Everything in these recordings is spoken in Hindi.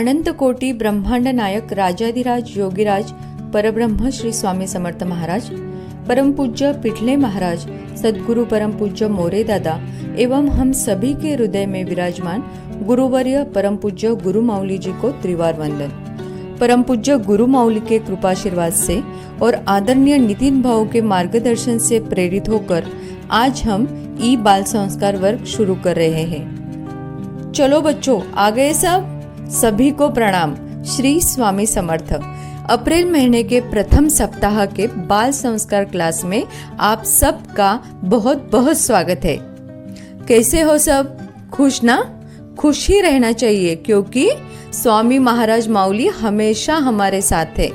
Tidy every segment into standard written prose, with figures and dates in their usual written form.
अनंत कोटी ब्रह्मांड नायक राजाधिराज योगीराज परब्रह्म श्री स्वामी समर्थ महाराज, परम पूज्य पिठले महाराज, सद्गुरु परम पूज्य मोरे दादा एवं हम सभी के हृदय में विराजमान गुरुवर्य परम पूज्य गुरु माऊली जी को त्रिवार वंदन। परम पूज्य गुरु माऊली के कृपाशीर्वाद से और आदरणीय नितिन भाव के मार्गदर्शन से प्रेरित होकर आज हम ई बाल संस्कार वर्ग शुरू कर रहे हैं। चलो बच्चों, आ गए सब? सभी को प्रणाम। श्री स्वामी समर्थ। अप्रैल महीने के प्रथम सप्ताह के बाल संस्कार क्लास में आप सबका बहुत बहुत स्वागत है। कैसे हो सब? खुश ना? खुश ही रहना चाहिए क्योंकि स्वामी महाराज माऊली हमेशा हमारे साथ है।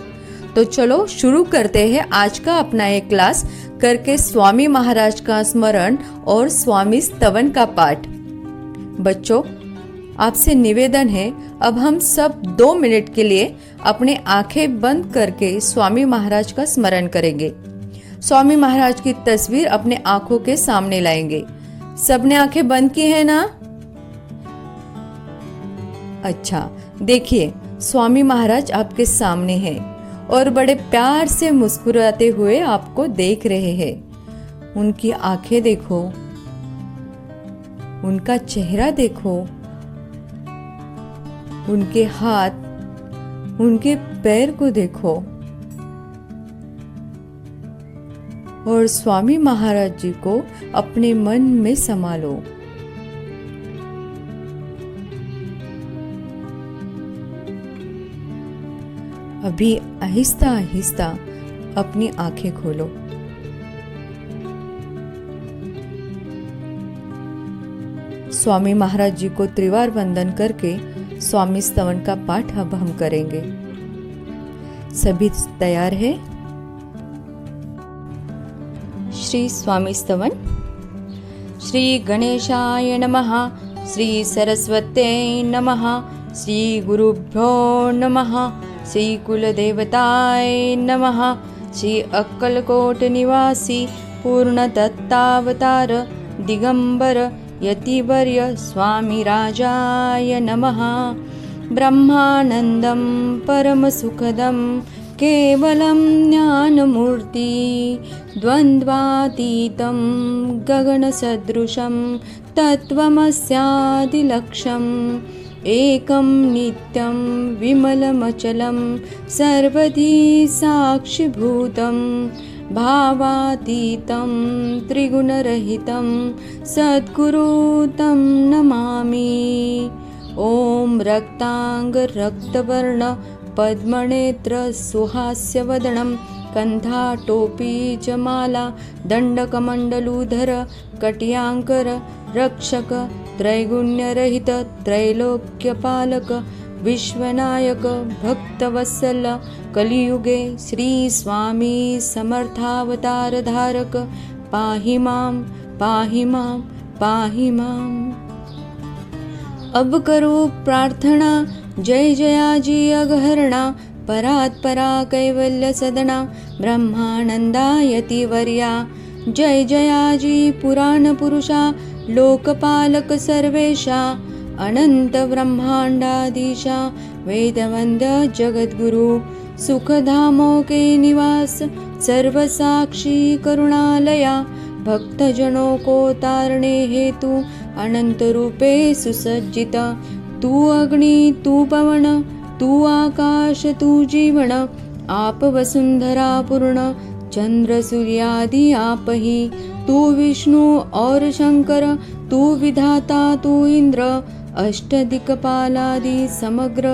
तो चलो शुरू करते हैं आज का अपना एक क्लास करके स्वामी महाराज का स्मरण और स्वामी स्तवन का पाठ। बच्चों, आपसे निवेदन है, अब हम सब 2 मिनट के लिए अपने आंखें बंद करके स्वामी महाराज का स्मरण करेंगे। स्वामी महाराज की तस्वीर अपने आंखों के सामने लाएंगे। सबने आंखें बंद की है ना? अच्छा, देखिए स्वामी महाराज आपके सामने हैं और बड़े प्यार से मुस्कुराते हुए आपको देख रहे हैं। उनकी आंखें देखो, उनका चेहरा देखो, उनके हाथ, उनके पैर को देखो और स्वामी महाराज जी को अपने मन में समा लो। अभी आहिस्ता आहिस्ता अपनी आंखें खोलो। स्वामी महाराज जी को त्रिवार वंदन करके स्वामी स्तवन का पाठ अब हम करेंगे। सभी तैयार है? श्री स्वामी स्तवन। श्री गणेशाय नमः, श्री सरस्वत्यै नमः, श्री गुरुभ्यो नमः, श्री कुलदेवताय नमः, श्री अक्कलकोट निवासी पूर्ण दत्तावतार दिगंबर यतिवर्य स्वामी राजाय नमः। ब्रह्मानंदं परमसुखदं केवलं ज्ञानमूर्ति द्वन्द्वातीतं गगनसदृशं तत्त्वमस्यादिलक्ष्यम् एकं नित्यं विमलमचलं सर्वधी साक्षिभूतं भावातीतं त्रिगुणरहितं सद्गुरु तं नमामि। ॐ रक्तांग रक्तवर्ण पद्मनेत्र सुहास्यवदनं कंठाटोपी जमाला दंडकमंडलूधर कटियांकर रक्षक त्रैगुण्यरहित त्रैलोक्यपालक विश्वनायक भक्तवत्सल कलियुगे श्री स्वामी समर्थावतार धारक पाहि मां पाहि मां पाहि मां। अब करो प्रार्थना, जय जयाजी अगहरणा परात्परा कैवल्य सदना ब्रह्मानंदायतिवर्या। जय जयाजी पुराण पुरुषा लोकपालक सर्वेशा अनंत ब्रह्मांडाधीशा वेदवंद्य जगद्गुरु सुखधामों के निवास सर्वसाक्षी करुणालया भक्तजनों को तारने हेतु अनंत रूपे सुसज्जिता। तू अग्नि तू पवन तू आकाश तू जीवन आप वसुंधरा पूर्ण चंद्र सूर्यादि आप ही। तू विष्णु और शंकर तू विधाता तू इंद्र अष्टदिक्पालादि समग्र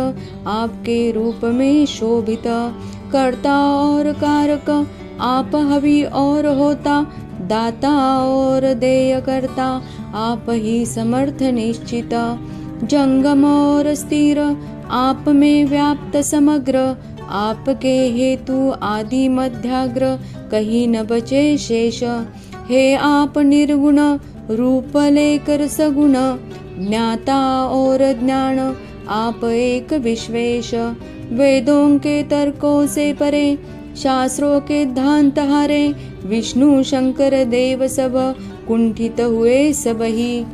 आपके रूप में शोभित। कर्ता और कारक आप हवि और होता, दाता और देय करता आप ही समर्थ निश्चित। जंगम और स्थिर आप में व्याप्त समग्र आपके हेतु आदि मध्याग्र कहीं न बचे शेष। हे आप निर्गुण रूप लेकर सगुण ज्ञाता और ज्ञान आप एक विश्वेश। वेदों के तर्कों से परे शास्त्रों के धांत हारे विष्णु शंकर देव सब कुंठित हुए सब ही।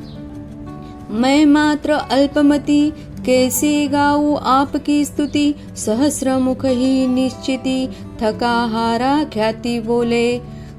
मैं मात्र अल्पमति कैसी गाऊं आपकी स्तुति, सहस्र मुख ही निश्चिति, थका हारा ख्याति बोले।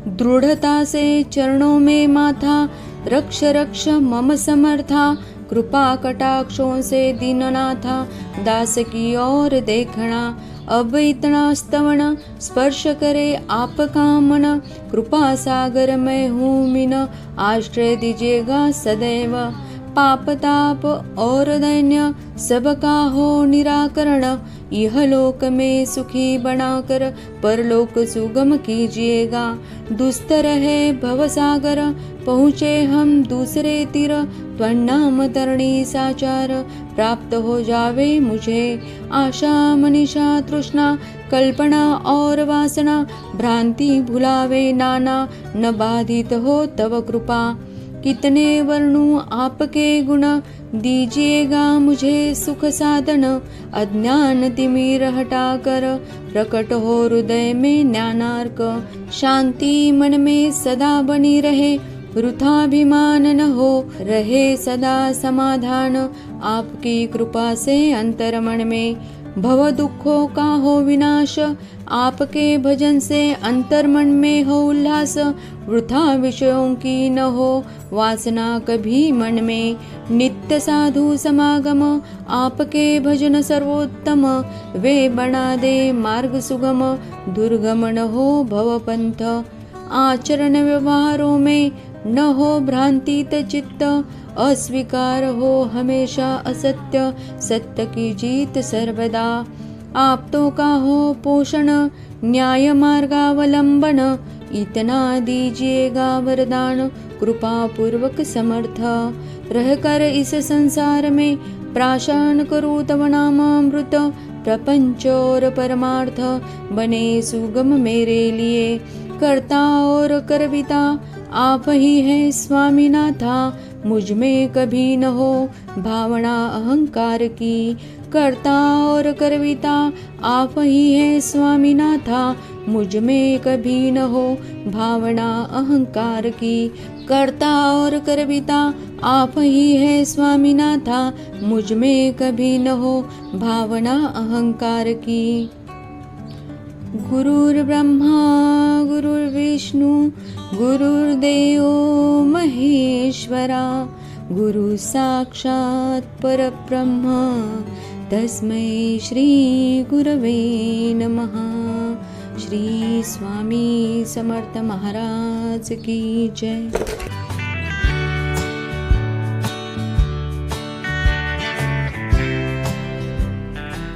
दृढ़ता से चरणों में माथा, रक्ष रक्ष मम समर्था, कृपा कटाक्षों से दीननाथा, दास की ओर देखना। अब इतना स्तवन स्पर्श करे आपका मन, कृपा सागर में हूँ मीन, आश्रय दीजिएगा सदैव। पाप ताप और दैन्य सबका हो निराकरण, यह लोक में सुखी बनाकर परलोक सुगम कीजिएगा। दुस्तर है भवसागर, पहुँचे हम दूसरे तीर, त्वन्नाम तरणी साचार, प्राप्त हो जावे मुझे। आशा मनीषा तृष्णा कल्पना और वासना, भ्रांति भुलावे नाना, न बाधित हो तव कृपा। कितने वर्णूं आपके गुण, दीजिएगा मुझे सुख साधन। अज्ञान तिमिर हटाकर, प्रकट हो हृदय में ज्ञानार्क। शांति मन में सदा बनी रहे, वृथाभिमान न हो, रहे सदा समाधान। आपकी कृपा से अंतर्मन में, भव दुखों का हो विनाश। आपके भजन से अंतर्मन में हो उल्लास, वृथा विषयों की न हो वासना कभी मन में। नित्य साधु समागम, आपके भजन सर्वोत्तम, वे बना दे मार्ग सुगम, दुर्गम न हो भव पंथ। आचरण व्यवहारों में न हो भ्रांति चित्त, अस्वीकार हो हमेशा असत्य, सत्य की जीत सर्वदा। आप्तों का हो पोषण, न्याय मार्गावलंबन, इतना दीजिएगा वरदान, कृपा पूर्वक समर्थ। रहकर इस संसार में प्राशन करूं तव नामामृत, प्रपंच और परमार्थ बने सुगम मेरे लिए। कर्ता और करविता आप ही हैं स्वामीनाथा, मुझ में कभी न हो भावना अहंकार की। कर्ता और करविता आप ही हैं स्वामीनाथा, मुझ में कभी न हो भावना अहंकार की। कर्ता और करविता आप ही हैं स्वामीनाथा, मुझ में कभी न हो भावना अहंकार की। गुरुर्ब्रह्मा गुरुर्विष्णु गुरुर्देवो महेश्वरा, गुरु साक्षात् परब्रह्म तस्मै श्री गुरवे नमः। श्री स्वामी समर्थ महाराज की जय।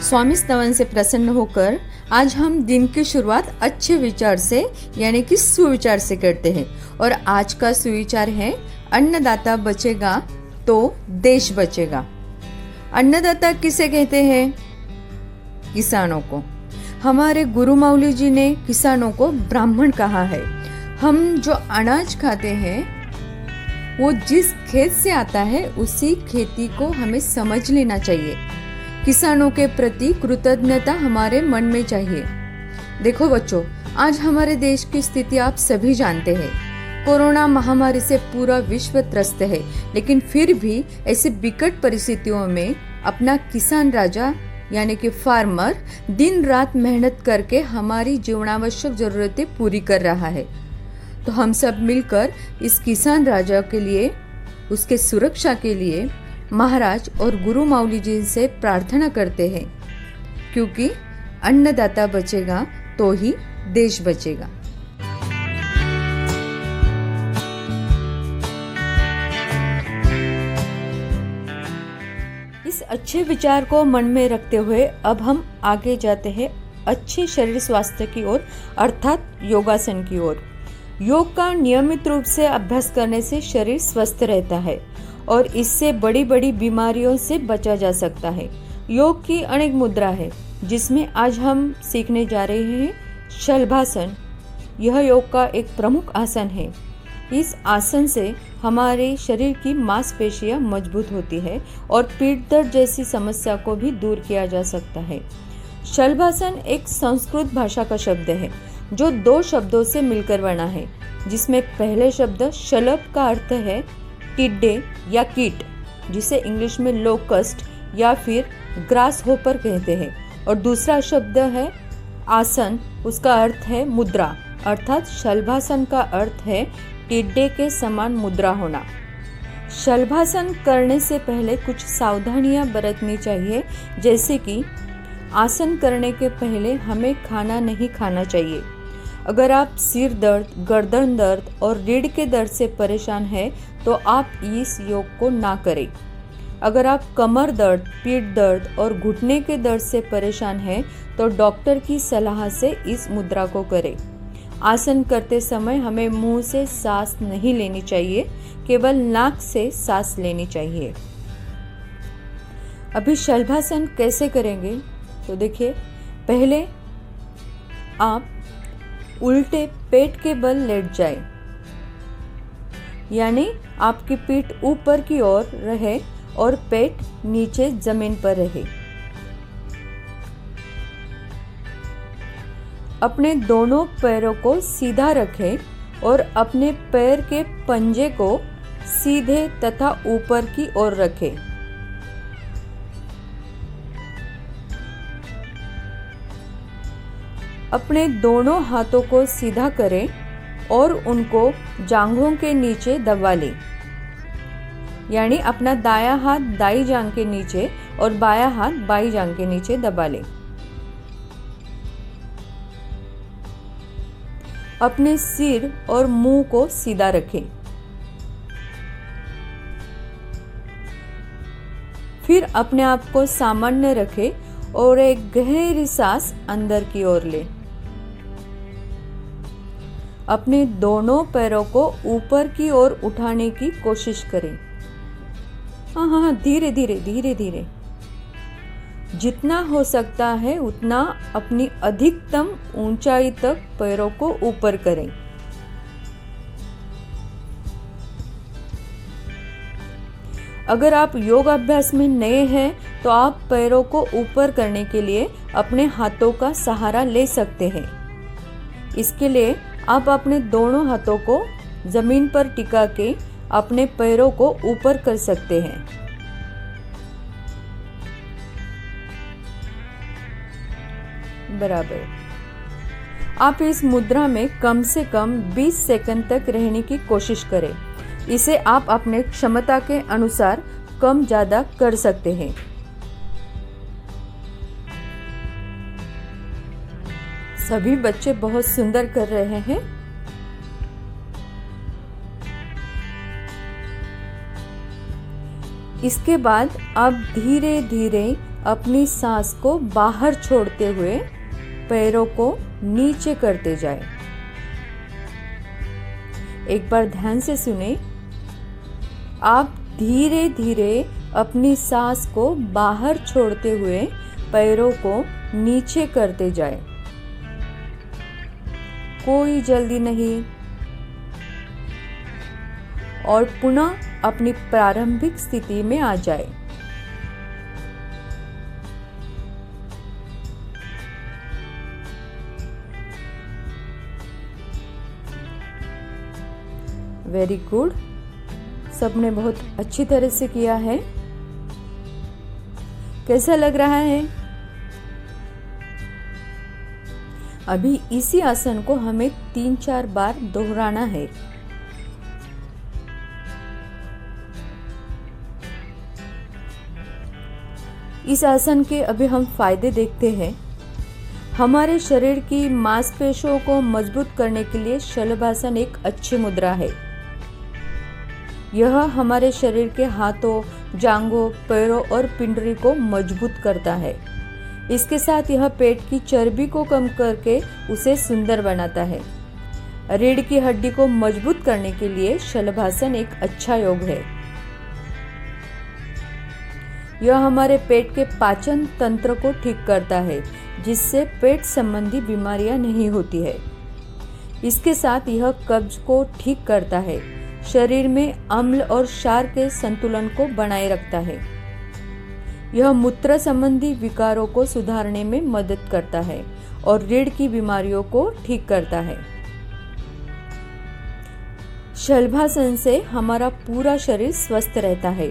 स्वामी स्तवन से प्रसन्न होकर आज हम दिन की शुरुआत अच्छे विचार से यानी कि सुविचार से करते हैं। और आज का सुविचार है, अन्नदाता बचेगा तो देश बचेगा। अन्नदाता किसे कहते हैं? किसानों को। हमारे गुरु माऊली जी ने किसानों को ब्राह्मण कहा है। हम जो अनाज खाते हैं वो जिस खेत से आता है उसी खेती को हमें समझ लेना चाहिए। किसानों के प्रति कृतज्ञता हमारे मन में चाहिए। देखो बच्चों, आज हमारे देश की स्थिति आप सभी जानते हैं। कोरोना महामारी से पूरा विश्व त्रस्त है, लेकिन फिर भी ऐसे विकट परिस्थितियों में अपना किसान राजा यानी कि फार्मर दिन रात मेहनत करके हमारी जीवनावश्यक जरूरतें पूरी कर रहा है। तो हम सब मिलकर इस किसान राजा के लिए, उसके सुरक्षा के लिए महाराज और गुरु माऊली जी से प्रार्थना करते हैं, क्योंकि अन्नदाता बचेगा तो ही देश बचेगा। इस अच्छे विचार को मन में रखते हुए अब हम आगे जाते हैं अच्छे शरीर स्वास्थ्य की ओर, अर्थात योगासन की ओर। योग का नियमित रूप से अभ्यास करने से शरीर स्वस्थ रहता है और इससे बड़ी बड़ी बीमारियों से बचा जा सकता है। योग की अनेक मुद्रा है, जिसमें आज हम सीखने जा रहे हैं शलभासन। यह योग का एक प्रमुख आसन है। इस आसन से हमारे शरीर की मांसपेशियां मजबूत होती है और पीठ दर्द जैसी समस्या को भी दूर किया जा सकता है। शलभासन एक संस्कृत भाषा का शब्द है जो दो शब्दों से मिलकर बना है, जिसमें पहले शब्द शलभ का अर्थ है टिड्डे या कीट, जिसे इंग्लिश में लोकस्ट या फिर ग्रास होपर कहते हैं। और दूसरा शब्द है आसन, उसका अर्थ है मुद्रा, अर्थात शलभासन का अर्थ है टिड्डे के समान मुद्रा होना। शलभासन करने से पहले कुछ सावधानियां बरतनी चाहिए, जैसे कि आसन करने के पहले हमें खाना नहीं खाना चाहिए। अगर आप सिर दर्द, गर्दन दर्द और रीढ़ के दर्द से परेशान हैं तो आप इस योग को ना करें। अगर आप कमर दर्द, पीठ दर्द और घुटने के दर्द से परेशान हैं तो डॉक्टर की सलाह से इस मुद्रा को करें। आसन करते समय हमें मुंह से सांस नहीं लेनी चाहिए, केवल नाक से सांस लेनी चाहिए। अभी शलभासन कैसे करेंगे तो देखिए, पहले आप उल्टे पेट के बल लेट जाए, यानी आपकी पीठ ऊपर की ओर रहे और पेट नीचे जमीन पर रहे। अपने दोनों पैरों को सीधा रखें और अपने पैर के पंजे को सीधे तथा ऊपर की ओर रखें। अपने दोनों हाथों को सीधा करें और उनको जांघों के नीचे दबा लें, यानी अपना दायां हाथ दाई जांघ के नीचे और बायां हाथ बाई जांघ के नीचे दबा लें। अपने सिर और मुंह को सीधा रखें। फिर अपने आप को सामान्य रखें और एक गहरी सांस अंदर की ओर लें। अपने दोनों पैरों को ऊपर की ओर उठाने की कोशिश करें। हाँ, धीरे धीरे धीरे धीरे, जितना हो सकता है उतना अपनी अधिकतम ऊंचाई तक पैरों को ऊपर करें। अगर आप योग अभ्यास में नए हैं तो आप पैरों को ऊपर करने के लिए अपने हाथों का सहारा ले सकते हैं। इसके लिए आप अपने दोनों हाथों को जमीन पर टिका के अपने पैरों को ऊपर कर सकते हैं। बराबर। आप इस मुद्रा में कम से कम 20 सेकंड तक रहने की कोशिश करें। इसे आप अपने क्षमता के अनुसार कम ज्यादा कर सकते हैं। सभी बच्चे बहुत सुंदर कर रहे हैं। इसके बाद आप धीरे धीरे अपनी सांस को बाहर छोड़ते हुए पैरों को नीचे करते जाएं। एक बार ध्यान से सुने। आप धीरे धीरे अपनी सांस को बाहर छोड़ते हुए पैरों को नीचे करते जाएं। कोई जल्दी नहीं, और पुनः अपनी प्रारंभिक स्थिति में आ जाए। Very good. सबने बहुत अच्छी तरह से किया है। कैसा लग रहा है? अभी इसी आसन को हमें 3-4 बार दोहराना है। इस आसन के अभी हम फायदे देखते हैं। हमारे शरीर की मांसपेशियों को मजबूत करने के लिए शलभासन एक अच्छी मुद्रा है। यह हमारे शरीर के हाथों, जांघों, पैरों और पिंडली को मजबूत करता है। इसके साथ यह पेट की चर्बी को कम करके उसे सुंदर बनाता है। रीढ़ की हड्डी को मजबूत करने के लिए शलभासन एक अच्छा योग है। यह हमारे पेट के पाचन तंत्र को ठीक करता है, जिससे पेट संबंधी बीमारियां नहीं होती है। इसके साथ यह कब्ज को ठीक करता है, शरीर में अम्ल और क्षार के संतुलन को बनाए रखता है। यह मूत्र संबंधी विकारों को सुधारने में मदद करता है और रीढ़ की बीमारियों को ठीक करता है। शलभासन से हमारा पूरा शरीर स्वस्थ रहता है।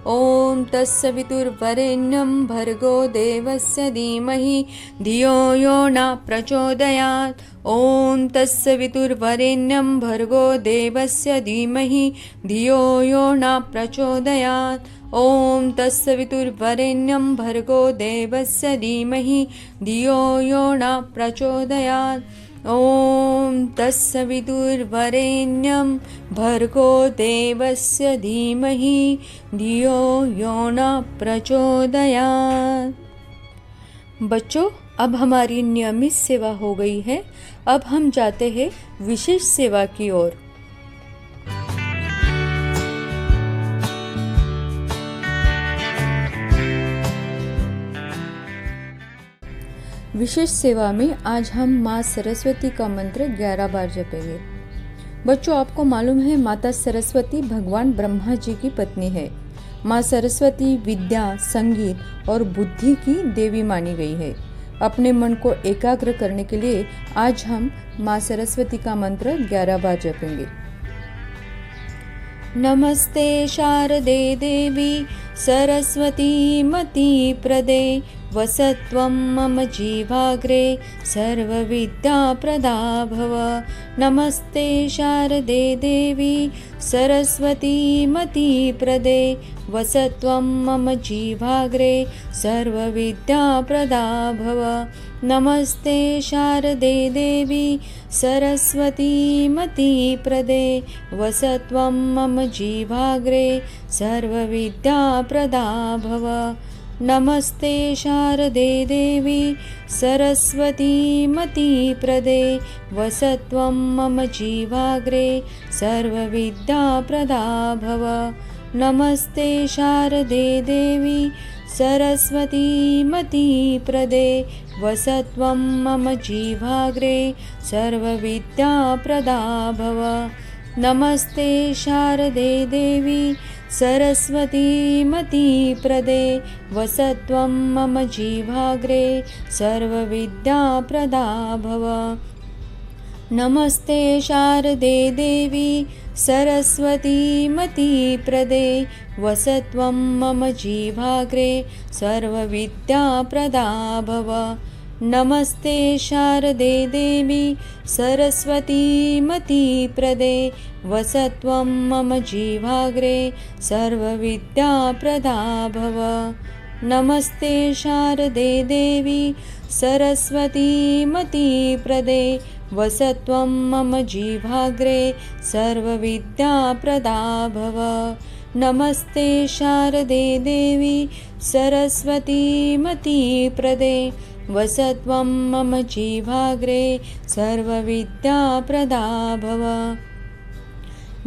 ॐ तत्सवितुर्वरेण्यं भर्गो देवस्य धीमहि धियो यो न प्रचोदयात्। ॐ तत्सवितुर्वरेण्यं भर्गो देवस्य धीमहि धियो यो न प्रचोदयात्। ॐ तत्सवितुर्वरेण्यं भर्गो देवस्य धीमहि धियो यो न प्रचोदयात्। ॐ तत्सवितुर्वरेण्यं भर्गो देवस्य धीमहि धियो यो न प्रचोदयात्। बच्चों, अब हमारी नियमित सेवा हो गई है। अब हम जाते हैं विशेष सेवा की ओर। विशेष सेवा में आज हम माँ सरस्वती का मंत्र 11 बार जपेंगे। बच्चों, आपको मालूम है माता सरस्वती भगवान ब्रह्मा जी की पत्नी है। माँ सरस्वती विद्या, संगीत और बुद्धि की देवी मानी गई है। अपने मन को एकाग्र करने के लिए आज हम माँ सरस्वती का मंत्र 11 बार जपेंगे। नमस्ते शारदे देवी सरस्वती मति प्रदे वसत्वं मम जीवाग्रे सर्वविद्या प्रदा भव। नमस्ते शारदे देवी सरस्वती मति प्रदे वसत्वं मम जीवाग्रे सर्वविद्या प्रदा भव। नमस्ते शारदे देवी सरस्वती मति प्रदे वसत्वं मम जीवाग्रे सर्वविद्या प्रदा भव। नमस्ते शारदे देवी सरस्वती मति प्रदे वसत्वं मम जीवाग्रे सर्वविद्या प्रदा भव। नमस्ते शारदे देवी सरस्वती मति प्रदे वसत्वं मम जीवाग्रे सर्वविद्या प्रदा भव। नमस्ते शारदे देवी सरस्वती मति प्रदे वसत्वं मम जीवाग्रे सर्वविद्या प्रदा भव। नमस्ते शारदे देवी सरस्वती मति प्रदे वसत्वं मम जीवाग्रे सर्वविद्या प्रदा भव। नमस्ते शारदे देवी सरस्वती मति प्रदे वसत्वं मम जीवाग्रे सर्वविद्या प्रदा भव। नमस्ते शारदे देवी सरस्वती मति प्रदे वसत्वं मम जीवाग्रे सर्वविद्या प्रदा भव। नमस्ते शारदे देवी सरस्वती मति प्रदे वसत्वं मम जीवाग्रे सर्वविद्या प्रदा भव।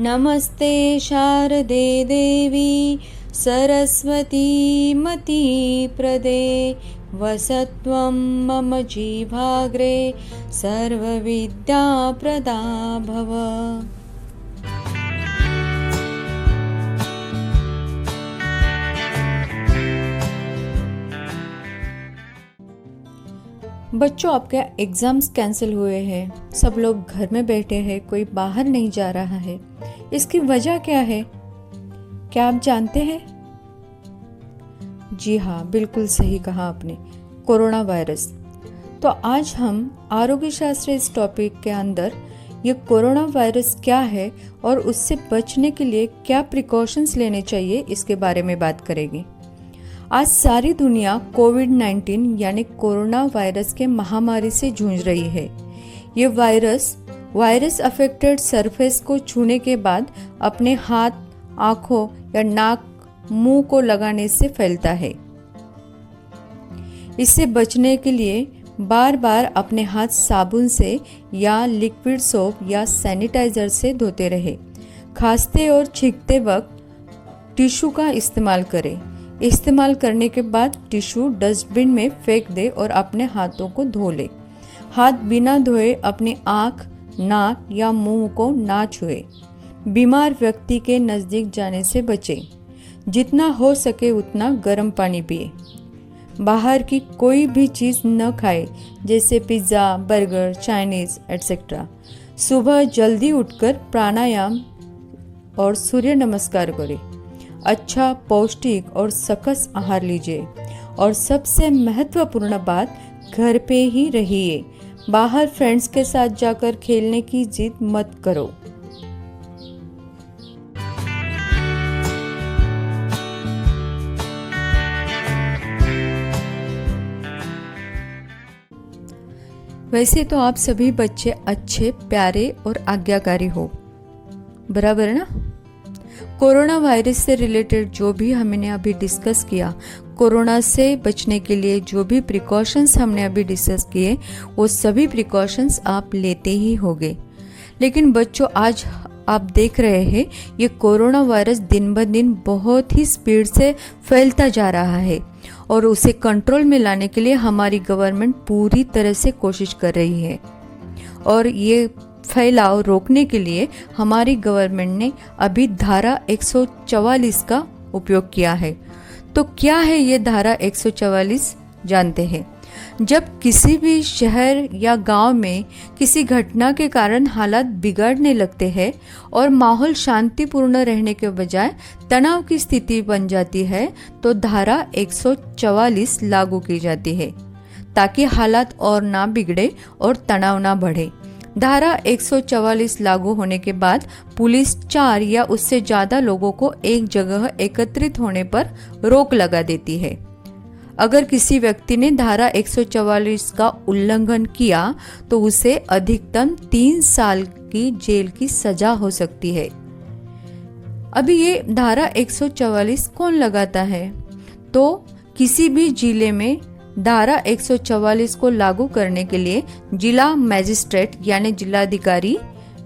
नमस्ते शारदे देवी सरस्वती मति प्रदे वसत्वं मम जीवाग्रे सर्वविद्या प्रदा भव। बच्चों, आपके एग्ज़ाम्स कैंसिल हुए हैं, सब लोग घर में बैठे हैं, कोई बाहर नहीं जा रहा है। इसकी वजह क्या है, क्या आप जानते हैं? जी हाँ, बिल्कुल सही कहा आपने, कोरोना वायरस। तो आज हम आरोग्य शास्त्र इस टॉपिक के अंदर ये कोरोना वायरस क्या है और उससे बचने के लिए क्या प्रिकॉशंस लेने चाहिए, इसके बारे में बात करेंगे। आज सारी दुनिया कोविड-19 यानी कोरोना वायरस के महामारी से जूझ रही है। ये वायरस अफेक्टेड सरफेस को छूने के बाद अपने हाथ, आँखों या नाक, मुंह को लगाने से फैलता है। इससे बचने के लिए बार बार अपने हाथ साबुन से या लिक्विड सोप या सैनिटाइजर से धोते रहे। खांसते और छींकते वक्त टिश्यू का इस्तेमाल करें। इस्तेमाल करने के बाद टिश्यू डस्टबिन में फेंक दे और अपने हाथों को धो ले। हाथ बिना धोए अपनी आँख, नाक या मुंह को ना छुए। बीमार व्यक्ति के नज़दीक जाने से बचें। जितना हो सके उतना गर्म पानी पिए। बाहर की कोई भी चीज़ न खाए, जैसे पिज़्ज़ा, बर्गर, चाइनीज़ एटसेट्रा। सुबह जल्दी उठकर प्राणायाम और सूर्य नमस्कार करें। अच्छा, पौष्टिक और सकस आहार लीजिए और सबसे महत्वपूर्ण बात, घर पे ही रहिए। बाहर फ्रेंड्स के साथ जाकर खेलने की जिद मत करो। वैसे तो आप सभी बच्चे अच्छे, प्यारे और आज्ञाकारी हो, बराबर है ना। कोरोना वायरस से रिलेटेड जो भी हमने अभी डिस्कस किया, कोरोना से बचने के लिए जो भी प्रिकॉशंस हमने अभी डिस्कस किए, वो सभी प्रिकॉशंस आप लेते ही होंगे। लेकिन बच्चों, आज आप देख रहे हैं ये कोरोना वायरस दिन ब दिन बहुत ही स्पीड से फैलता जा रहा है और उसे कंट्रोल में लाने के लिए हमारी गवर्नमेंट पूरी तरह से कोशिश कर रही है। और ये फैलाव रोकने के लिए हमारी गवर्नमेंट ने अभी धारा 144 का उपयोग किया है। तो क्या है ये धारा 144, जानते हैं। जब किसी भी शहर या गांव में किसी घटना के कारण हालात बिगड़ने लगते हैं और माहौल शांतिपूर्ण रहने के बजाय तनाव की स्थिति बन जाती है, तो धारा 144 लागू की जाती है ताकि हालात और ना बिगड़े और तनाव ना बढ़े। धारा 144 लागू होने के बाद पुलिस 4 या उससे ज़्यादा लोगों को एक जगह एकत्रित होने पर रोक लगा देती है। अगर किसी व्यक्ति ने धारा 144 का उल्लंघन किया तो उसे अधिकतम 3 साल की जेल की सजा हो सकती है। अभी ये धारा 144 कौन लगाता है? तो किसी भी जिले में धारा 144 को लागू करने के लिए जिला मजिस्ट्रेट यानी जिलाधिकारी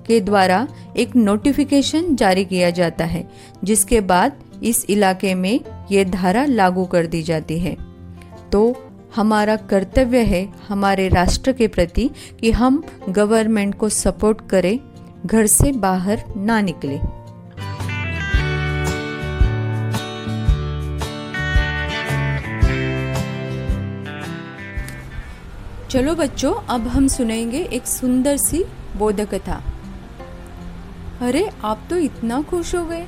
के द्वारा एक नोटिफिकेशन जारी किया जाता है, जिसके बाद इस इलाके में ये धारा लागू कर दी जाती है। तो हमारा कर्तव्य है हमारे राष्ट्र के प्रति कि हम गवर्नमेंट को सपोर्ट करें, घर से बाहर ना निकले। चलो बच्चों, अब हम सुनेंगे एक सुंदर सी बोध कथा। अरे, आप तो इतना खुश हो गए।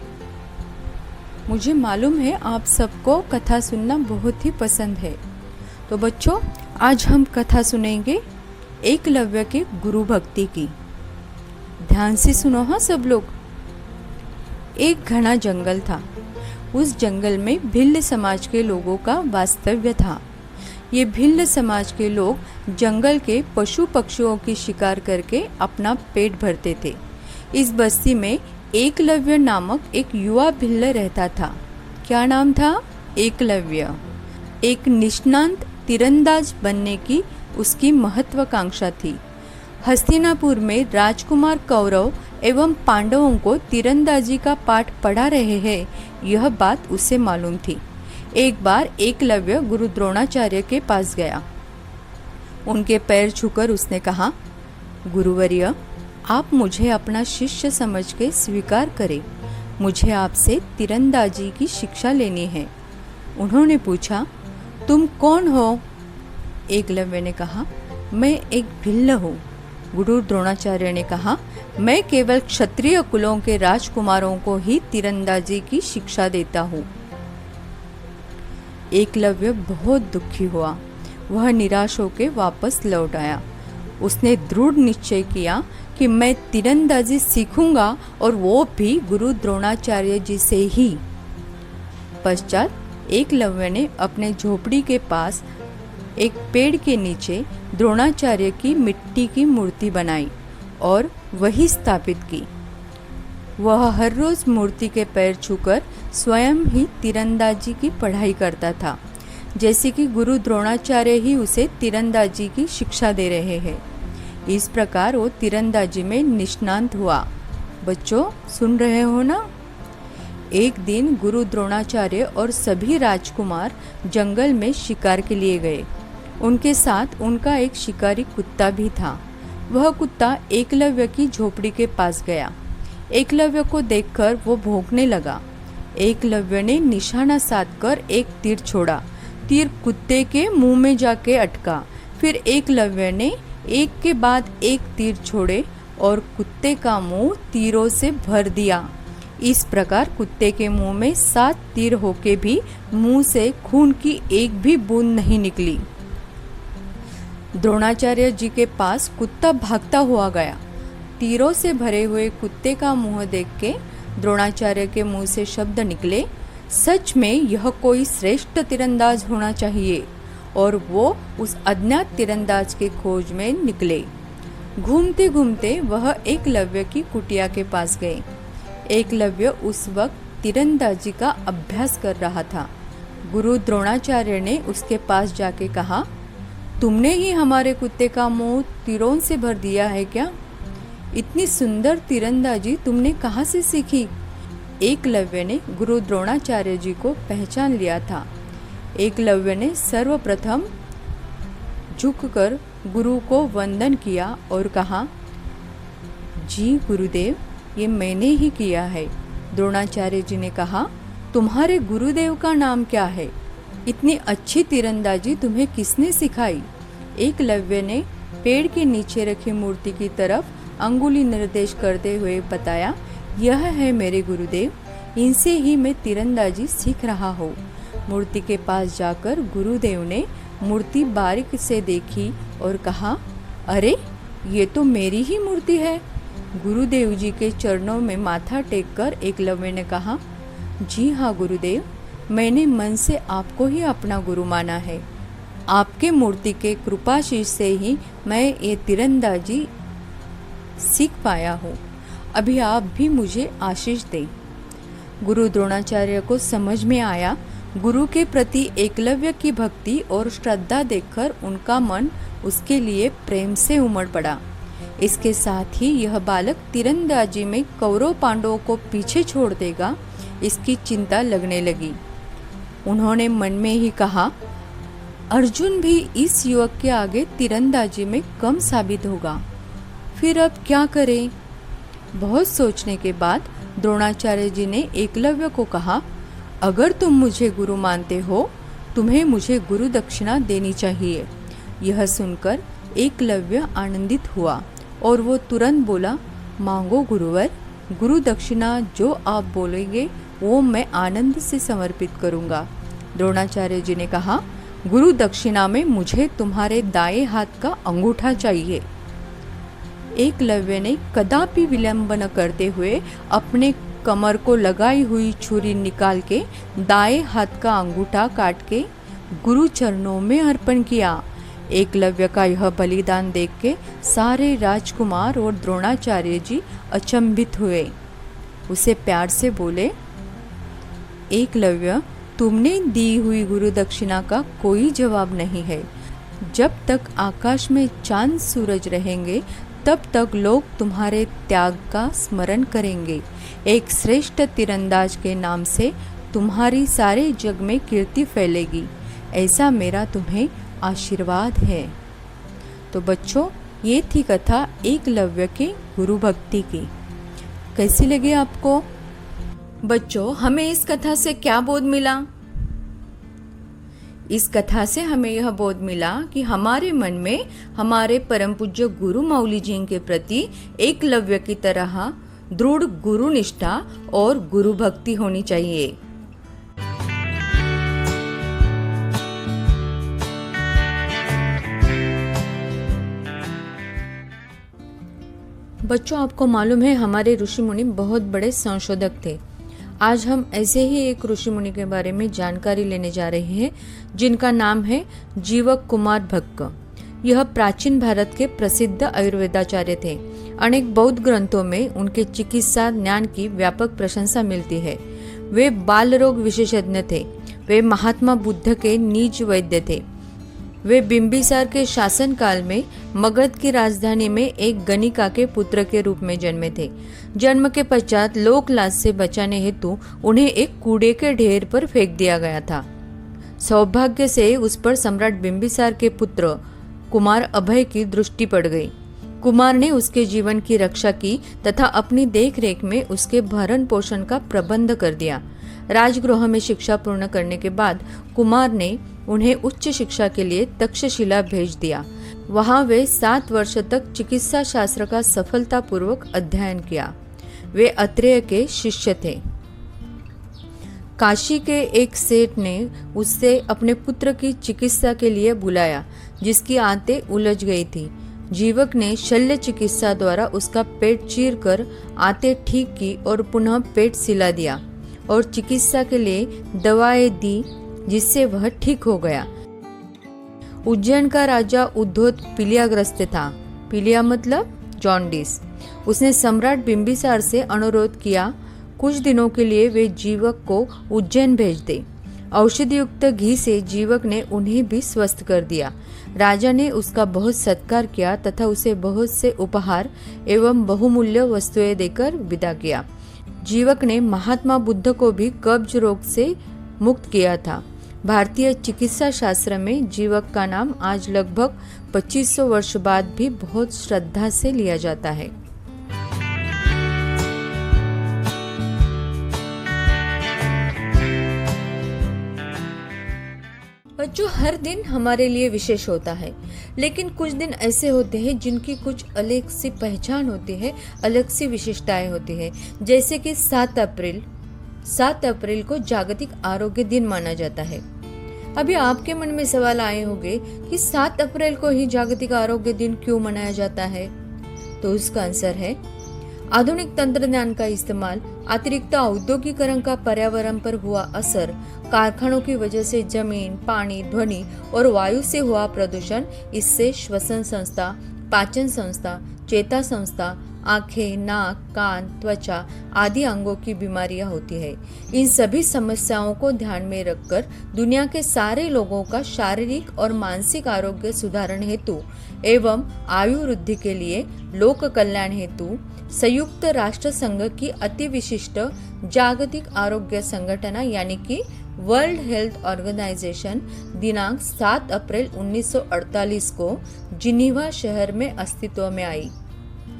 मुझे मालूम है आप सबको कथा सुनना बहुत ही पसंद है। तो बच्चों, आज हम कथा सुनेंगे एकलव्य के गुरु भक्ति की। ध्यान से सुनो हाँ सब लोग। एक घना जंगल था। उस जंगल में भिल्ल समाज के लोगों का वास्तव्य था। ये भिल्ल समाज के लोग जंगल के पशु पक्षियों की शिकार करके अपना पेट भरते थे। इस बस्ती में एकलव्य नामक एक युवा भिल्ल रहता था। क्या नाम था? एकलव्य। एक निष्णात तीरंदाज बनने की उसकी महत्वाकांक्षा थी। हस्तिनापुर में राजकुमार कौरव एवं पांडवों को तीरंदाजी का पाठ पढ़ा रहे हैं, यह बात उसे मालूम थी। एक बार एकलव्य गुरु द्रोणाचार्य के पास गया। उनके पैर छूकर उसने कहा, गुरुवर्य, आप मुझे अपना शिष्य समझ के स्वीकार करें। मुझे आपसे तीरंदाजी की शिक्षा लेनी है। उन्होंने पूछा, तुम कौन हो? एकलव्य ने कहा, मैं एक भिल्ल हूँ। गुरु द्रोणाचार्य ने कहा, मैं केवल क्षत्रिय कुलों के राजकुमारों को ही तीरंदाजी की शिक्षा देता हूँ। एकलव्य बहुत दुखी हुआ। वह निराश होकर वापस लौट आया। उसने दृढ़ निश्चय किया कि मैं तीरंदाजी सीखूंगा और वो भी गुरु द्रोणाचार्य जी से ही। पश्चात एकलव्य ने अपने झोपड़ी के पास एक पेड़ के नीचे द्रोणाचार्य की मिट्टी की मूर्ति बनाई और वही स्थापित की। वह हर रोज मूर्ति के पैर छूकर स्वयं ही तीरंदाजी की पढ़ाई करता था, जैसे कि गुरु द्रोणाचार्य ही उसे तीरंदाजी की शिक्षा दे रहे हैं। इस प्रकार वो तीरंदाजी में निष्णात हुआ। बच्चों, सुन रहे हो ना? एक दिन गुरु द्रोणाचार्य और सभी राजकुमार जंगल में शिकार के लिए गए। उनके साथ उनका एक शिकारी कुत्ता भी था। वह कुत्ता एकलव्य की झोपड़ी के पास गया। एकलव्य को देखकर वो भौंकने लगा। एकलव्य ने निशाना साधकर एक तीर छोड़ा। तीर कुत्ते के मुंह में जाके अटका। फिर एकलव्य ने एक के बाद एक तीर छोड़े और कुत्ते का मुंह तीरों से भर दिया। इस प्रकार कुत्ते के मुंह में 7 तीर होके भी मुंह से खून की एक भी बूंद नहीं निकली। द्रोणाचार्य जी के पास कुत्ता भागता हुआ गया। तीरों से भरे हुए कुत्ते का मुंह देख के द्रोणाचार्य के मुंह से शब्द निकले, सच में यह कोई श्रेष्ठ तीरंदाज होना चाहिए। और वो उस अज्ञात तीरंदाज के खोज में निकले। घूमते घूमते वह एकलव्य की कुटिया के पास गए। एकलव्य उस वक्त तीरंदाजी का अभ्यास कर रहा था। गुरु द्रोणाचार्य ने उसके पास जाके कहा, तुमने ही हमारे कुत्ते का मुंह तीरों से भर दिया है क्या? इतनी सुंदर तीरंदाजी तुमने कहाँ से सीखी? एकलव्य ने गुरु द्रोणाचार्य जी को पहचान लिया था। एकलव्य ने सर्वप्रथम झुककर गुरु को वंदन किया और कहा, जी गुरुदेव, ये मैंने ही किया है। द्रोणाचार्य जी ने कहा, तुम्हारे गुरुदेव का नाम क्या है? इतनी अच्छी तीरंदाजी तुम्हें किसने सिखाई? एकलव्य ने पेड़ के नीचे रखी मूर्ति की तरफ अंगुली निर्देश करते हुए बताया, यह है मेरे गुरुदेव, इनसे ही मैं तीरंदाजी सीख रहा हूँ। मूर्ति के पास जाकर गुरुदेव ने मूर्ति बारीक से देखी और कहा, अरे ये तो मेरी ही मूर्ति है। गुरुदेव जी के चरणों में माथा टेककर एकलव्य ने कहा, जी हाँ गुरुदेव, मैंने मन से आपको ही अपना गुरु माना है। आपके मूर्ति के कृपाशीष से ही मैं ये तीरंदाजी सीख पाया हूँ। अभी आप भी मुझे आशीष दें। गुरु द्रोणाचार्य को समझ में आया, गुरु के प्रति एकलव्य की भक्ति और श्रद्धा देखकर उनका मन उसके लिए प्रेम से उमड़ पड़ा। इसके साथ ही यह बालक तीरंदाजी में कौरव पांडवों को पीछे छोड़ देगा, इसकी चिंता लगने लगी। उन्होंने मन में ही कहा, अर्जुन भी इस युवक के आगे तीरंदाजी में कम साबित होगा, फिर अब क्या करें? बहुत सोचने के बाद द्रोणाचार्य जी ने एकलव्य को कहा, अगर तुम मुझे गुरु मानते हो, तुम्हें मुझे गुरु दक्षिणा देनी चाहिए। यह सुनकर एकलव्य आनंदित हुआ और वो तुरंत बोला, मांगो गुरुवर, गुरु दक्षिणा जो आप बोलेंगे वो मैं आनंद से समर्पित करूँगा। द्रोणाचार्य जी ने कहा, गुरु दक्षिणा में मुझे तुम्हारे दाएं हाथ का अंगूठा चाहिए। एकलव्य ने कदापि विलंब न करते हुए अपने कमर को लगाई हुई छुरी निकाल के दाएं हाथ का अंगूठा काट के गुरु चरणों में अर्पण किया। एकलव्य का यह बलिदान देख के सारे राजकुमार और द्रोणाचार्य जी अचंभित हुए। उसे प्यार से बोले, एकलव्य, तुमने दी हुई गुरु दक्षिणा का कोई जवाब नहीं है। जब तक आकाश में चांद सूरज रहेंगे तब तक लोग तुम्हारे त्याग का स्मरण करेंगे। एक श्रेष्ठ तीरंदाज के नाम से तुम्हारी सारे जग में कीर्ति फैलेगी, ऐसा मेरा तुम्हें आशीर्वाद है। तो बच्चों, ये थी कथा एकलव्य के गुरु भक्ति की। कैसी लगी आपको? बच्चों, हमें इस कथा से क्या बोध मिला? इस कथा से हमें यह बोध मिला कि हमारे मन में हमारे परम पूज्य गुरु मौली जी के प्रति एकलव्य की तरह दृढ़ गुरु निष्ठा और गुरु भक्ति होनी चाहिए। बच्चों, आपको मालूम है हमारे ऋषि मुनि बहुत बड़े संशोधक थे। आज हम ऐसे ही एक ऋषि मुनि के बारे में जानकारी लेने जा रहे हैं, जिनका नाम है जीवक कुमार भक्क। यह प्राचीन भारत के प्रसिद्ध आयुर्वेदाचार्य थे। अनेक बौद्ध ग्रंथों में उनके चिकित्सा ज्ञान की व्यापक प्रशंसा मिलती है। वे बाल रोग विशेषज्ञ थे। वे महात्मा बुद्ध के निज वैद्य थे। वे बिंबिसार के शासन काल में मगध की राजधानी में एक गणिका के पुत्र के रूप में जन्मे थे। जन्म के पश्चात लोक लाज से बचाने हेतु उन्हें एक कूड़े के ढेर पर फेंक दिया गया था। सौभाग्य से उस पर सम्राट बिंबिसार के पुत्र कुमार अभय की दृष्टि पड़ गई। कुमार ने उसके जीवन की रक्षा की तथा अपनी देखरेख में उसके भरण पोषण का प्रबंध कर दिया। राजगृह में शिक्षा पूर्ण करने के बाद कुमार ने उन्हें उच्च शिक्षा के लिए तक्षशिला भेज दिया। वहां वे 7 वर्ष तक चिकित्सा शास्त्र का सफलतापूर्वक अध्ययन किया। वे अत्रेय के शिष्य थे। काशी के एक सेठ ने उससे अपने पुत्र की चिकित्सा के लिए बुलाया, जिसकी आंतें उलझ गई थी। जीवक ने शल्य चिकित्सा द्वारा उसका पेट चीरकर आंतें ठीक की और पुनः पेट सिला दिया और चिकित्सा के लिए दवाएं दी, जिससे वह ठीक हो गया। उज्जैन का राजा उद्धोत पीलियाग्रस्त था। पीलिया मतलब जॉन्डिस। उसने सम्राट बिंबिसार से अनुरोध किया कुछ दिनों के लिए वे जीवक को उज्जैन भेज दे। औषधि युक्त घी से जीवक ने उन्हें भी स्वस्थ कर दिया। राजा ने उसका बहुत सत्कार किया तथा उसे बहुत से उपहार एवं बहुमूल्य वस्तुएं देकर विदा किया। जीवक ने महात्मा बुद्ध को भी कब्ज रोग से मुक्त किया था। भारतीय चिकित्सा शास्त्र में जीवक का नाम आज लगभग 2500 वर्ष बाद भी बहुत श्रद्धा से लिया जाता है। बच्चों, हर दिन हमारे लिए विशेष होता है, लेकिन कुछ दिन ऐसे होते हैं जिनकी कुछ अलग सी पहचान होती है, अलग सी विशेषताएं होती है। जैसे कि 7 अप्रैल को जागतिक आरोग्य दिन माना जाता है। अभी आपके मन में सवाल आए होंगे कि 7 अप्रैल को ही जागतिक आरोग्य दिन क्यों मनाया जाता है? तो उसका आंसर है आधुनिक तंत्रज्ञान का इस्तेमाल, अतिरिक्त औद्योगिकरण का पर्यावरण पर हुआ असर, कारखानों की वजह से जमीन, पानी, ध्वनि और वायु से हुआ प्रदूषण, इससे श्वसन संस्था, पाचन संस्था, चेता संस्था, आंखें, नाक, कान, त्वचा आदि अंगों की बीमारियां होती है। इन सभी समस्याओं को ध्यान में रखकर दुनिया के सारे लोगों का शारीरिक और मानसिक आरोग्य सुधारण हेतु एवं आयु वृद्धि के लिए लोक कल्याण हेतु संयुक्त राष्ट्र संघ की अति विशिष्ट जागतिक आरोग्य संगठन यानी कि वर्ल्ड हेल्थ ऑर्गेनाइजेशन दिनांक 7 अप्रैल 1948 को जिनीवा शहर में अस्तित्व में आई।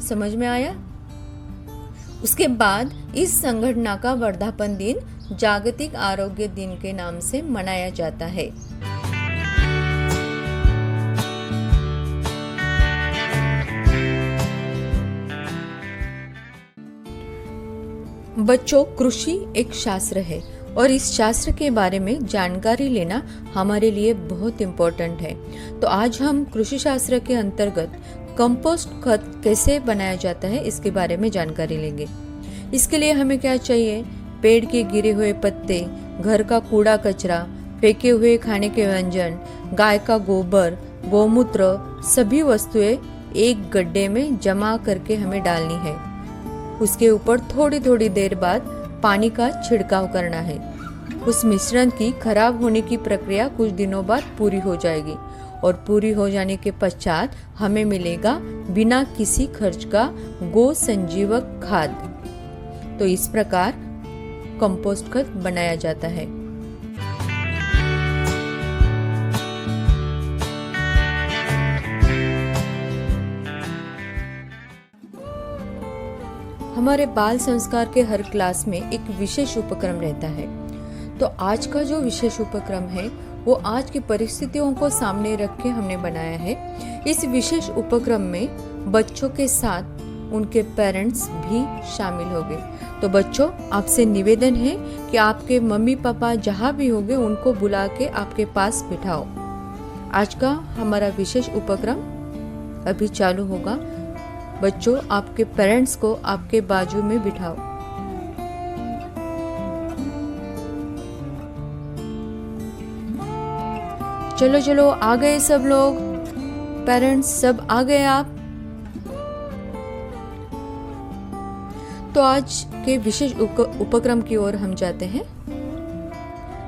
समझ में आया? उसके बाद इस संगठन का वर्धापन दिन जागतिक आरोग्य दिन के नाम से मनाया जाता है। बच्चों, कृषि एक शास्त्र है और इस शास्त्र के बारे में जानकारी लेना हमारे लिए बहुत इम्पोर्टेंट है। तो आज हम कृषि शास्त्र के अंतर्गत कंपोस्ट खत कैसे बनाया जाता है इसके बारे में जानकारी लेंगे। इसके लिए हमें क्या चाहिए? पेड़ के गिरे हुए पत्ते, घर का कूड़ा कचरा, फेंके हुए खाने के व्यंजन, गाय का गोबर, गोमूत्र, सभी वस्तुएं एक गड्ढे में जमा करके हमें डालनी है। उसके ऊपर थोड़ी थोड़ी देर बाद पानी का छिड़काव करना है। उस मिश्रण की खराब होने की प्रक्रिया कुछ दिनों बाद पूरी हो जाएगी और पूरी हो जाने के पश्चात हमें मिलेगा बिना किसी खर्च का गो संजीवक खाद। तो इस प्रकार कंपोस्ट खत बनाया जाता है। हमारे बाल संस्कार के हर क्लास में एक विशेष उपक्रम रहता है। तो आज का जो विशेष उपक्रम है वो आज की परिस्थितियों को सामने रख के हमने बनाया है। इस विशेष उपक्रम में बच्चों के साथ उनके पेरेंट्स भी शामिल होंगे। तो बच्चों, आपसे निवेदन है कि आपके मम्मी पापा जहाँ भी होंगे उनको बुला के आपके पास बिठाओ। आज का हमारा विशेष उपक्रम अभी चालू होगा। बच्चों, आपके पेरेंट्स को आपके बाजू में बिठाओ। चलो चलो, आ गए सब लोग, पेरेंट्स सब आ गए आप। तो आज के विशेष उपक्रम की ओर हम जाते हैं।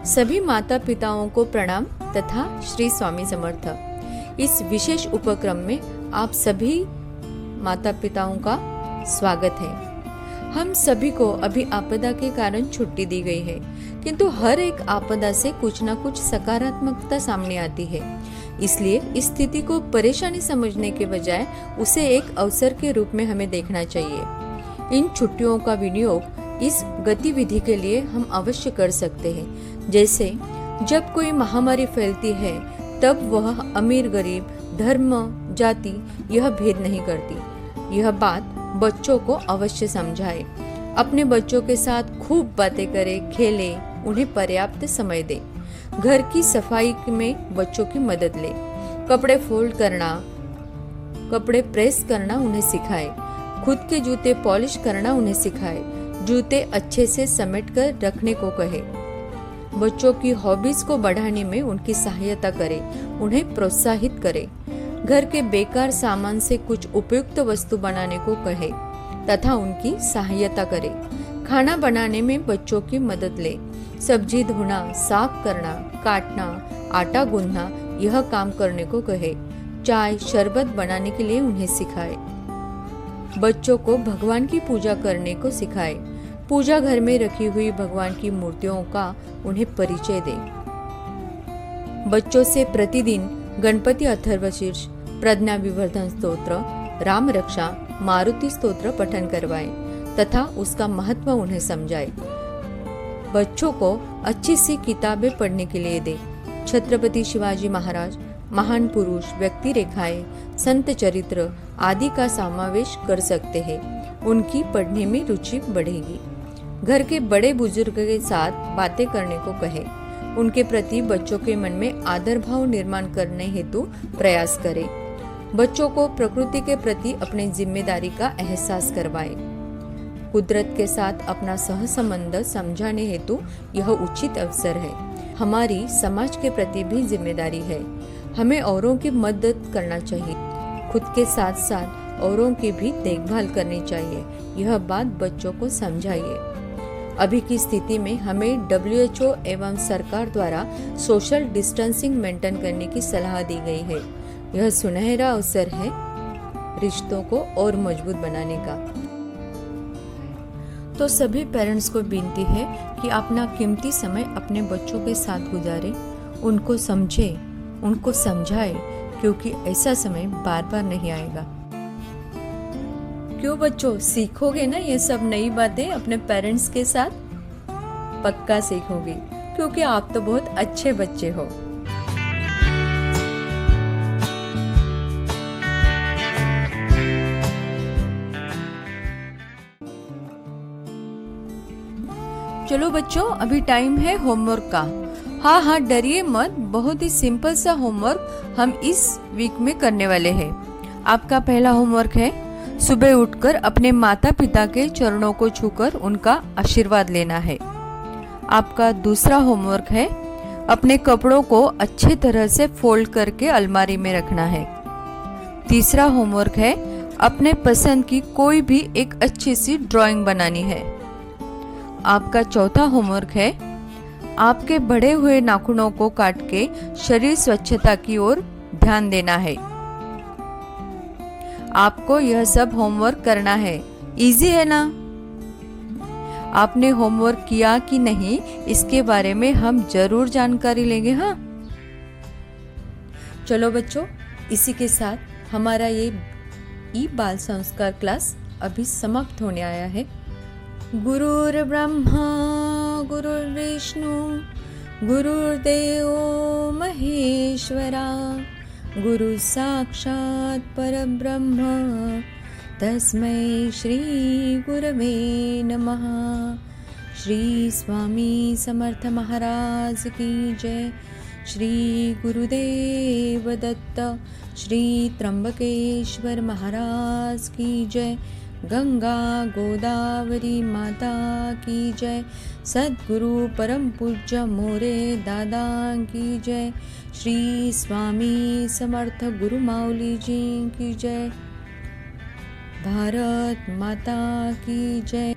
सभी माता पिताओं को प्रणाम तथा श्री स्वामी समर्थ। इस विशेष उपक्रम में आप सभी माता पिताओं का स्वागत है। हम सभी को अभी आपदा के कारण छुट्टी दी गई है, किंतु हर एक आपदा से कुछ न कुछ सकारात्मकता सामने आती है। इसलिए इस स्थिति को परेशानी समझने के बजाय उसे एक अवसर के रूप में हमें देखना चाहिए। इन छुट्टियों का विनियोग इस गतिविधि के लिए हम अवश्य कर सकते हैं। जैसे जब कोई महामारी फैलती है तब वह अमीर गरीब, धर्म, जाति यह भेद नहीं करती। यह बात बच्चों को अवश्य समझाए। अपने बच्चों के साथ खूब बातें करें, खेलें, उन्हें पर्याप्त समय दें। घर की सफाई में बच्चों की मदद लें। कपड़े फोल्ड करना, कपड़े प्रेस करना उन्हें सिखाएं। खुद के जूते पॉलिश करना उन्हें सिखाएं। जूते अच्छे से समेट कर रखने को कहें। बच्चों की हॉबीज को बढ़ाने में उनकी सहायता करें, उन्हें प्रोत्साहित करें। घर के बेकार सामान से कुछ उपयुक्त वस्तु बनाने को कहें तथा उनकी सहायता करें। खाना बनाने में बच्चों की मदद लें। सब्जी धोना, साफ करना, काटना, आटा गूंथना, यह काम करने को कहे। चाय, शरबत बनाने के लिए उन्हें सिखाए। बच्चों को भगवान की पूजा करने को सिखाए। पूजा घर में रखी हुई भगवान की मूर्तियों का उन्हें परिचय दे। बच्चों से प्रतिदिन गणपति अथर्वशीर्ष, प्रज्ञा विवर्धन स्तोत्र, राम रक्षा, मारुति स्तोत्र पठन करवाएं तथा उसका महत्व उन्हें समझाए। बच्चों को अच्छी सी किताबें पढ़ने के लिए दे। छत्रपति शिवाजी महाराज, महान पुरुष, व्यक्ति रेखाएं, संत चरित्र आदि का समावेश कर सकते हैं। उनकी पढ़ने में रुचि बढ़ेगी। घर के बड़े बुजुर्ग के साथ बातें करने को कहे। उनके प्रति बच्चों के मन में आदर भाव निर्माण करने हेतु प्रयास करें। बच्चों को प्रकृति के प्रति अपनी जिम्मेदारी का एहसास करवाएं। कुदरत के साथ अपना सह संबंध समझाने हेतु यह उचित अवसर है। हमारी समाज के प्रति भी जिम्मेदारी है। हमें औरों की मदद करना चाहिए। खुद के साथ साथ औरों की भी देखभाल करनी चाहिए। यह बात बच्चों को समझाइए। अभी की स्थिति में हमें WHO एवं सरकार द्वारा सोशल डिस्टेंसिंग मेंटेन करने की सलाह दी गई है। यह सुनहरा अवसर है रिश्तों को और मजबूत बनाने का। तो सभी पेरेंट्स को विनती है कि अपना कीमती समय अपने बच्चों के साथ गुजारें, उनको समझें, उनको समझाएं, क्योंकि ऐसा समय बार बार नहीं आएगा। क्यों बच्चों, सीखोगे ना ये सब नई बातें अपने पेरेंट्स के साथ? पक्का सीखोगे, क्योंकि आप तो बहुत अच्छे बच्चे हो। चलो बच्चों, अभी टाइम है होमवर्क का। हाँ, डरिए मत, बहुत ही सिंपल सा होमवर्क हम इस वीक में करने वाले हैं। आपका पहला होमवर्क है सुबह उठकर अपने माता पिता के चरणों को छूकर उनका आशीर्वाद लेना है। आपका दूसरा होमवर्क है अपने कपड़ों को अच्छे तरह से फोल्ड करके अलमारी में रखना है। तीसरा होमवर्क है अपने पसंद की कोई भी एक अच्छी सी ड्राइंग बनानी है। आपका चौथा होमवर्क है आपके बढ़े हुए नाखूनों को काट के शरीर स्वच्छता की ओर ध्यान देना है। आपको यह सब होमवर्क करना है। इजी है ना? आपने होमवर्क किया कि नहीं, इसके बारे में हम जरूर जानकारी लेंगे। हाँ, चलो बच्चों, इसी के साथ हमारा ये ई बाल संस्कार क्लास अभी समाप्त होने आया है। गुरुर् ब्रह्मा गुरुर्विष्णु गुरुर्देव महेश्वरा, गुरु साक्षात् परब्रह्म तस्मै श्री गुरवे नमः। श्री स्वामी समर्थ महाराज की जय। श्री गुरुदेव दत्त, श्री त्र्यंबकेश्वर महाराज की जय। गंगा गोदावरी माता की जय। सद्गुरु परम पूज्य मोरे दादा की जय। श्री स्वामी समर्थ गुरु माऊली जी की जय। भारत माता की जय।